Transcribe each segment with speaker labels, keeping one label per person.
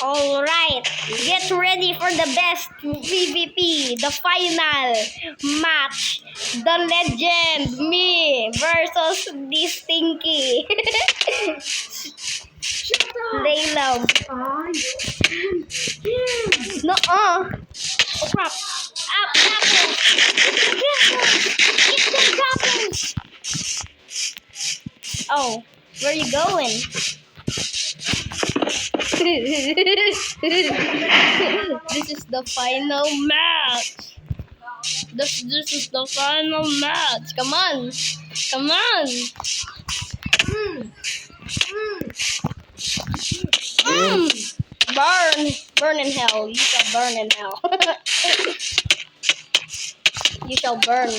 Speaker 1: Alright, get ready for the best PvP, the final match. The legend, me versus this Stinky. Layla. No, oh crap. Up, grapples. Get the grapples. Oh, where are you going? This is the final match. This is the final match. Come on. Come on. Burn. Burn in hell. You shall burn in hell. You shall burn.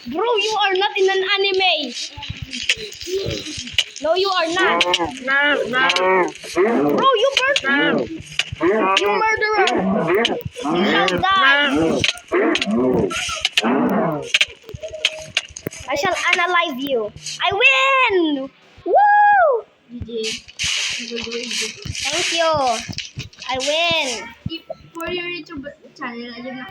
Speaker 1: Bro, you are not in an anime. No, you are not. Bro, you murderer. You murderer. You shall die. I shall analyze you. I win. Woo! Thank you. I win.
Speaker 2: For your YouTube channel, ayun na.